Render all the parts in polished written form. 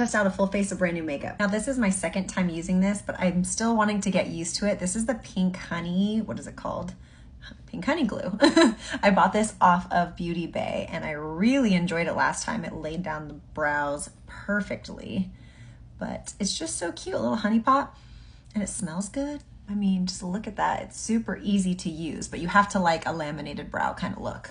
test out a full face of brand new makeup. Now this is my second time using this, but I'm still wanting to get used to it. This is the Pink Honey, what is it called? Pink Honey Glue. I bought this off of Beauty Bay and I really enjoyed it last time. It laid down the brows perfectly, but it's just so cute, a little honey pot, and it smells good. I mean, just look at that. It's super easy to use, but you have to like a laminated brow kind of look,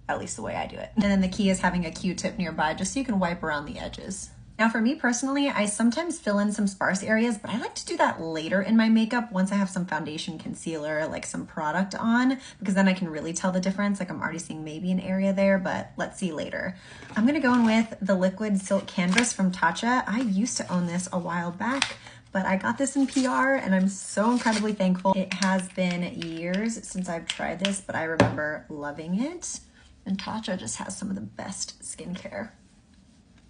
at least the way I do it. And then the key is having a Q-tip nearby just so you can wipe around the edges. Now for me personally, I sometimes fill in some sparse areas, but I like to do that later in my makeup once I have some foundation, concealer, like some product on, because then I can really tell the difference. Like I'm already seeing maybe an area there, but let's see later. I'm gonna go in with the Liquid Silk Canvas from Tatcha. I used to own this a while back, but I got this in PR and I'm so incredibly thankful. It has been years since I've tried this, but I remember loving it. And Tatcha just has some of the best skincare.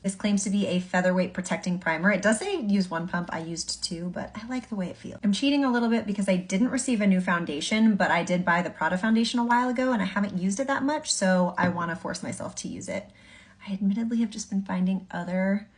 This claims to be a featherweight protecting primer. It does say use 1 pump. I used 2, but I like the way it feels. I'm cheating a little bit because I didn't receive a new foundation, but I did buy the Prada foundation a while ago and I haven't used it that much, so I want to force myself to use it. I admittedly have just been finding other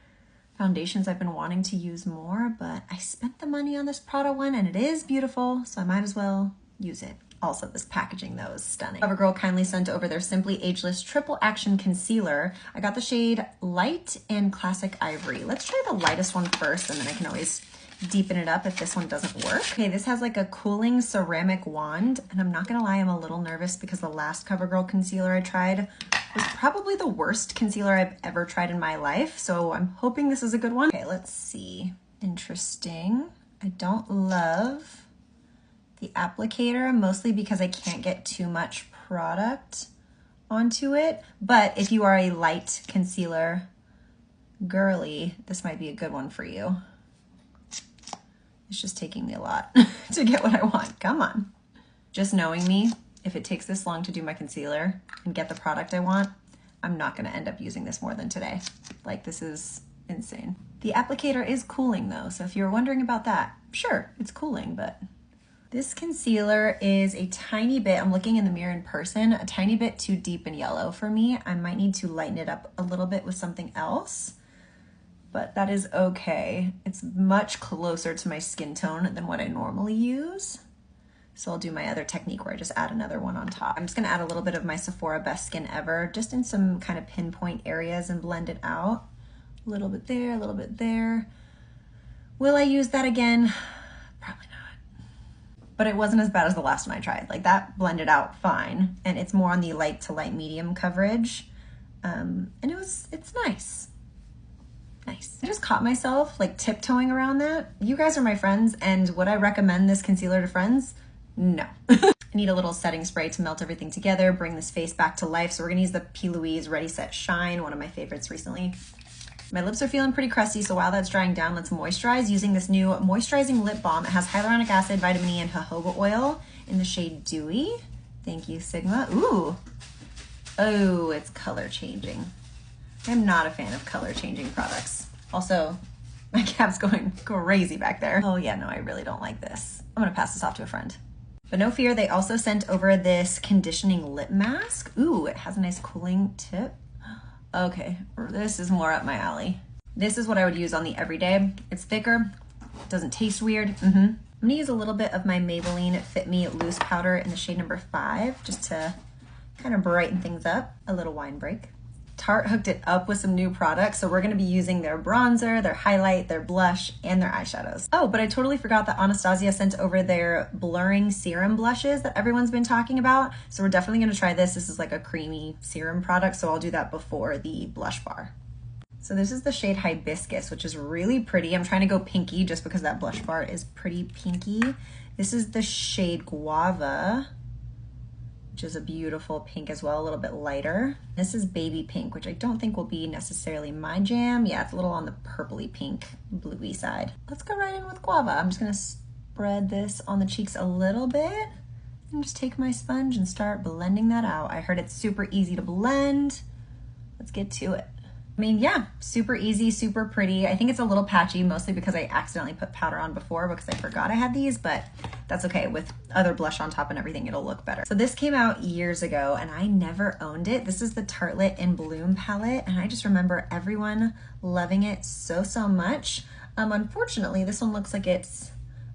foundations I've been wanting to use more, but I spent the money on this Prada one and it is beautiful, so I might as well use it. Also, this packaging though is stunning. CoverGirl kindly sent over their Simply Ageless Triple Action Concealer. I got the shade Light and Classic Ivory. Let's try the lightest one first and then I can always deepen it up if this one doesn't work. Okay, this has like a cooling ceramic wand, and I'm not gonna lie, I'm a little nervous because the last CoverGirl concealer I tried was probably the worst concealer I've ever tried in my life, so I'm hoping this is a good one. Okay, let's see. Interesting. I don't love the applicator, mostly because I can't get too much product onto it, but if you are a light concealer girly, this might be a good one for you. It's just taking me a lot to get what I want. Come on. Just knowing me, if it takes this long to do my concealer and get the product I want, I'm not gonna end up using this more than today. Like, this is insane. The applicator is cooling though, so if you're wondering about that, sure, it's cooling, but this concealer is a tiny bit, I'm looking in the mirror in person, a tiny bit too deep in yellow for me. I might need to lighten it up a little bit with something else, but that is okay. It's much closer to my skin tone than what I normally use. So I'll do my other technique where I just add another one on top. I'm just gonna add a little bit of my Sephora Best Skin Ever, just in some kind of pinpoint areas and blend it out. A little bit there, a little bit there. Will I use that again? Probably not. But it wasn't as bad as the last one I tried. Like, that blended out fine, and it's more on the light to light medium coverage. And it's nice. Nice. I just caught myself like tiptoeing around that. You guys are my friends, and would I recommend this concealer to friends? No. I need a little setting spray to melt everything together, bring this face back to life. So we're gonna use the P. Louise Ready Set Shine, one of my favorites recently. My lips are feeling pretty crusty, so while that's drying down, let's moisturize using this new moisturizing lip balm. It has hyaluronic acid, vitamin E, and jojoba oil in the shade Dewy. Thank you, Sigma. Ooh. Oh, it's color changing. I'm not a fan of color changing products. Also, my cap's going crazy back there. Oh yeah, no, I really don't like this. I'm gonna pass this off to a friend. But no fear, they also sent over this conditioning lip mask. Ooh, it has a nice cooling tip. Okay, this is more up my alley. This is what I would use on the everyday. It's thicker, doesn't taste weird. I'm gonna use a little bit of my Maybelline Fit Me Loose Powder in the shade number 5, just to kind of brighten things up. A little wine break. Tarte hooked it up with some new products, so we're gonna be using their bronzer, their highlight, their blush, and their eyeshadows. Oh, but I totally forgot that Anastasia sent over their blurring serum blushes that everyone's been talking about, so we're definitely gonna try this. This is like a creamy serum product, so I'll do that before the blush bar. So this is the shade Hibiscus, which is really pretty. I'm trying to go pinky just because that blush bar is pretty pinky. This is the shade Guava, which is a beautiful pink as well, a little bit lighter. This is Baby Pink, which I don't think will be necessarily my jam. Yeah, it's a little on the purpley pink, bluey side. Let's go right in with Guava. I'm just gonna spread this on the cheeks a little bit and just take my sponge and start blending that out. I heard it's super easy to blend. Let's get to it. I mean, yeah, super easy, super pretty. I think it's a little patchy, mostly because I accidentally put powder on before because I forgot I had these, but that's okay. With other blush on top and everything, it'll look better. So this came out years ago and I never owned it. This is the Tartelette in Bloom palette, and I just remember everyone loving it so much. Unfortunately, this one looks like it's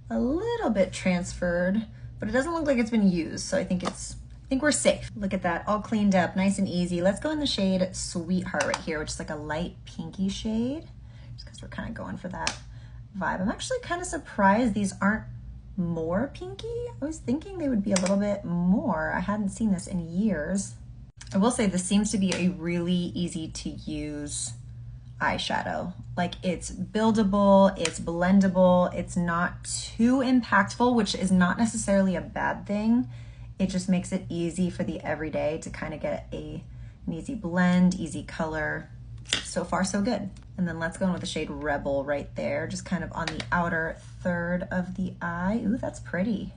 a little bit transferred, but it doesn't look like it's been used, so I think we're safe. Look at that, all cleaned up, nice and easy. Let's go in the shade Sweetheart right here, which is like a light pinky shade, just because we're kind of going for that vibe. I'm actually kind of surprised these aren't more pinky. I was thinking they would be a little bit more. I hadn't seen this in years. I will say this seems to be a really easy to use eyeshadow. Like, it's buildable, it's blendable, it's not too impactful, which is not necessarily a bad thing. It just makes it easy for the everyday to kind of get an easy blend, easy color. So far, so good. And then let's go in with the shade Rebel right there, just kind of on the outer third of the eye. Ooh, that's pretty.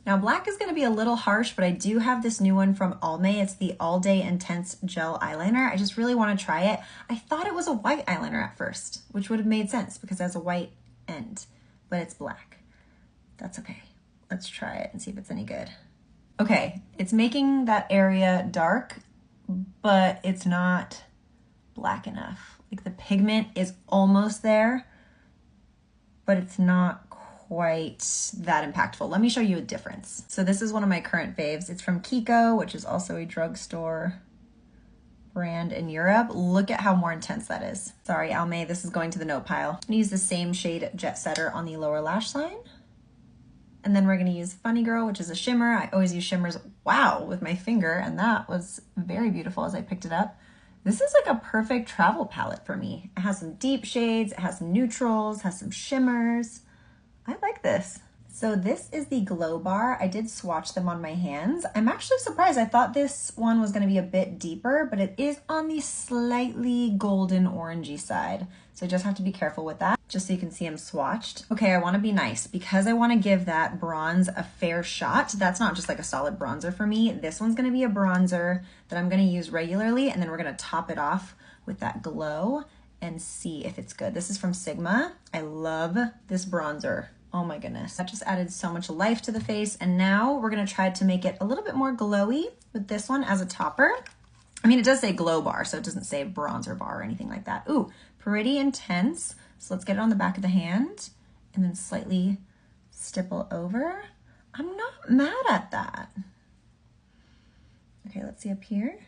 Now, black is gonna be a little harsh, but I do have this new one from Almay. It's the All Day Intense Gel Eyeliner. I just really wanna try it. I thought it was a white eyeliner at first, which would have made sense because it has a white end, but it's black. That's okay. Let's try it and see if it's any good. Okay, it's making that area dark, but it's not black enough. Like, the pigment is almost there, but it's not quite that impactful. Let me show you a difference. So this is one of my current faves. It's from Kiko, which is also a drugstore brand in Europe. Look at how more intense that is. Sorry, Almay, this is going to the no pile. I'm gonna use the same shade Jet Setter on the lower lash line. And then we're gonna use Funny Girl, which is a shimmer. I always use shimmers, wow, with my finger, and that was very beautiful as I picked it up. This is like a perfect travel palette for me. It has some deep shades, it has some neutrals, has some shimmers. I like this. So this is the Glow Bar. I did swatch them on my hands. I'm actually surprised. I thought this one was gonna be a bit deeper, but it is on the slightly golden orangey side. So I just have to be careful with that, just so you can see them swatched. Okay, I wanna be nice because I wanna give that bronze a fair shot. That's not just like a solid bronzer for me. This one's gonna be a bronzer that I'm gonna use regularly, and then we're gonna top it off with that glow and see if it's good. This is from Sigma. I love this bronzer. Oh my goodness, that just added so much life to the face. And now we're gonna try to make it a little bit more glowy with this one as a topper. I mean, it does say Glow Bar, so it doesn't say bronzer bar or anything like that. Ooh, pretty intense. So let's get it on the back of the hand and then slightly stipple over. I'm not mad at that. Okay, let's see up here.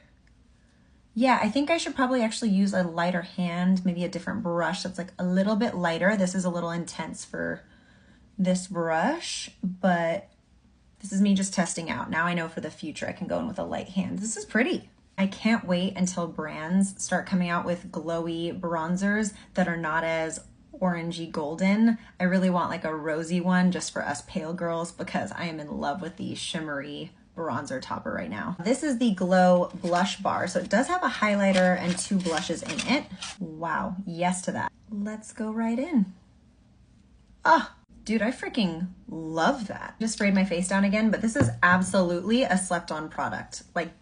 Yeah, I think I should probably actually use a lighter hand, maybe a different brush that's like a little bit lighter. This is a little intense for this brush, but this is me just testing out. Now I know for the future I can go in with a light hand. This is pretty. I can't wait until brands start coming out with glowy bronzers that are not as orangey golden. I really want like a rosy one just for us pale girls because I am in love with the shimmery bronzer topper right now. This is the Glow Blush Bar. So it does have a highlighter and 2 blushes in it. Wow, yes to that. Let's go right in. Ah. Dude, I freaking love that. Just sprayed my face down again, but this is absolutely a slept-on product. Like,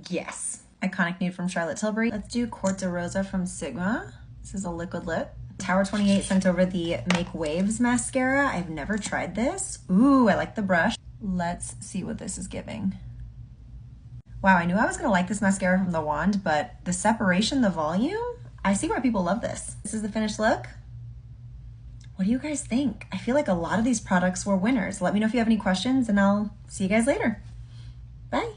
yes. Iconic Nude from Charlotte Tilbury. Let's do Court de Rosa from Sigma. This is a liquid lip. Tower 28 sent over the Make Waves mascara. I've never tried this. Ooh, I like the brush. Let's see what this is giving. Wow, I knew I was gonna like this mascara from the wand, but the separation, the volume, I see why people love this. This is the finished look. What do you guys think? I feel like a lot of these products were winners. Let me know if you have any questions and I'll see you guys later. Bye.